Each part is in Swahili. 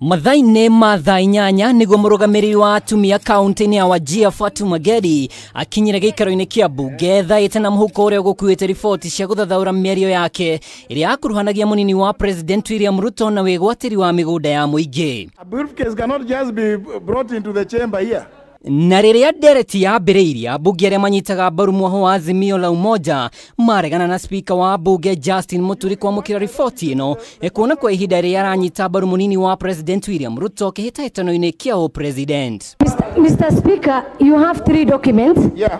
Mathaine mathaa 8 niguo murugamiriri wa atumia kaunti-ini ya Wajir Fatuma Gedi akinyira giikaro-ini kia mbunge thaite na muhuko uria gukuite riboti cia guthathaura mĩario yake iria akuruhanagia munini wa President William Ruto na wigwatiri wa migunda ya muingi. A briefcase cannot just be brought into the chamber here. Na riria Ndereti yambĩrĩirie mbunge aria manyitaga mbaru mwaho wa azimio la umoja maregana na speaker wa mbunge Justin Muturi kwamũkĩra riboti ĩno kuona kwa ihinda rĩrĩa aranyita mbaru munini wa President William Ruto kĩhĩtahĩtano-inĩ kĩa president. Mr. Speaker, you have 3 documents. Yeah.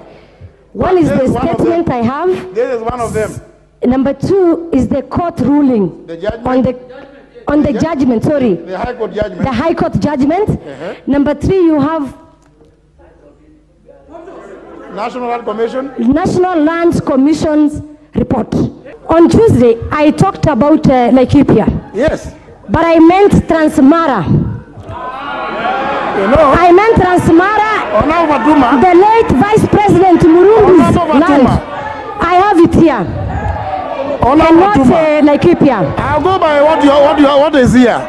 One is the statement I have. This is one of them. Number 2 is the court ruling. The judgment. On the judgment, sorry. The High Court judgment. The High Court judgment. Number 3, you have National Land Commission. National Lands Commission's report. On Tuesday, I talked about Laikipia. Yes. But I meant Transmara. You know, I meant Transmara. Fatuma. The late Vice President Murungi's land. I have it here. And not Laikipia. I'll go by what is here.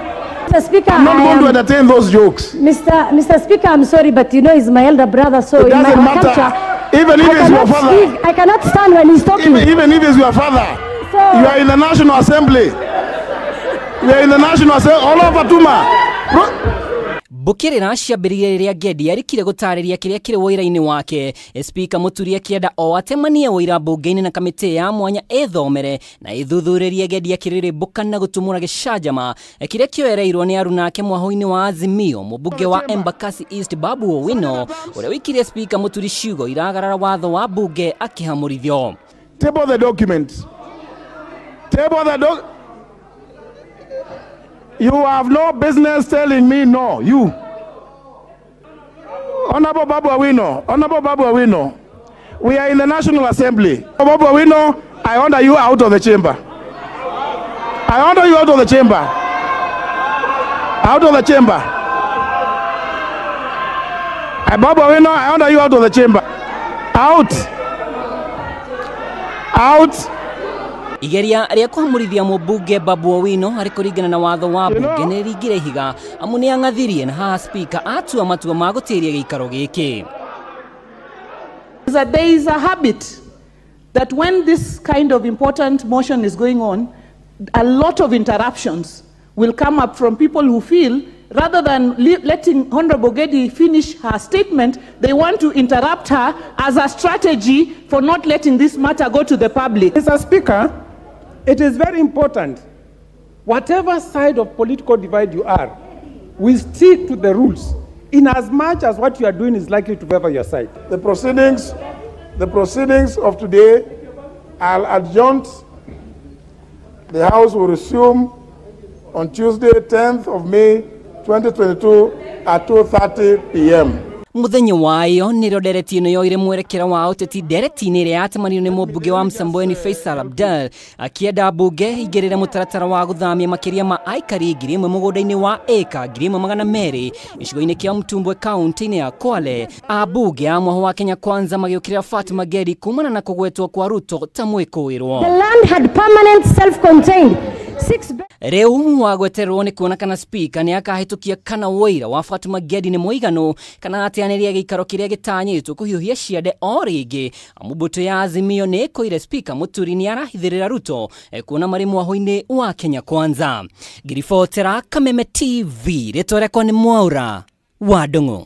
Mr. Speaker, I'm not going to entertain those jokes. Mr. Speaker, I'm sorry, but you know he's my elder brother, so it doesn't matter. Culture, even if it's your father. I cannot stand when he's talking. Even if it's your father. So, you are in the National Assembly. You are in the National Assembly. All over Fatuma. Bukirira ciambĩrĩirie rĩrĩa Gedi arikire gũtarĩria kĩrĩa kĩrĩ wĩra-inĩ wake. Speaker Muturi akienda o atemanie wĩra mbunge-inĩ na kamĩtĩ ya mwanya ĩthomere na ĩthuthurie Gedi akĩrĩrĩmbũka na gũtumũra gĩcanjama kĩrĩa kĩoereirwo nĩ aruna ake mwaho-inĩ wa azimio mũmbunge wa Embakasi East Babu Owino ũrĩa wĩkirie Speaker Muturi ciugo iragarara watho wa mbunge akĩhamũrithio. Table the documents. Table the doc. You have no business telling me no. You. Honorable Babu Owino. Honorable Babu Owino. We are in the National Assembly. Babu Owino, I order you out of the chamber. I order you out of the chamber. Out of the chamber. Babu Owino, I order you out of the chamber. Out. Out. Igeria rĩa kũhamũrithia mũmbunge Babu Owino harĩ kũringana na watho wa mbunge nĩ rĩingĩre ihiga amu nĩ ang'athirie na haha speaker atua matua ma gũtĩĩria gĩikaro gĩkĩ. There is a habit that when this kind of important motion is going on, a lot of interruptions will come up from people who feel rather than letting Honorable Gedi finish her statement, they want to interrupt her as a strategy for not letting this matter go to the public. Mr. Speaker, it is very important, whatever side of political divide you are, we stick to the rules, in as much as what you are doing is likely to favor your side. The proceedings of today are adjourned. The House will resume on Tuesday, 10th of May, 2022 at 2:30 p.m. Muthenya wayo nĩrĩo Ndereti ĩno yoire mwerekera wa ũteti Ndereti-inĩ ĩrĩa yatemanĩrio nĩ mũmbunge wa Msambweni Faisal Abdul akienda mbunge igĩrĩre mũtaratara wa gũthamia makĩria ma aikari 1,000 mũgũnda-inĩ wa eka 200 gĩcigo-inĩ kĩa Mtumbwe kaunti-inĩ ya Kwale. Ambunge a mwaho wa Kenya Kwanza magĩũkĩrĩra Fatuma Gedi kumana na kũgwetwo kwa Ruto ta mwĩkũĩrwo. The land had permanent self-contained. Rĩu wagwetererwo nĩ kuona kana speaker nĩ akahĩtũkia kana wĩra wa Fatuma Gedi nĩ mũiganu kana ateanĩria gĩikaro kĩrĩa gĩtanyĩtwo kũhiũhia ciande o rĩngĩ amu mbũtũ ya azimio nĩ ĩkũire Speaker Muturi nĩ arahithĩrĩra Ruto kuona marĩ mwaho-inĩ wa Kenya Kwanza. Ngiribotera Kameme TV rĩtwa rĩakwa nĩ Mwaura wa Ndung'u.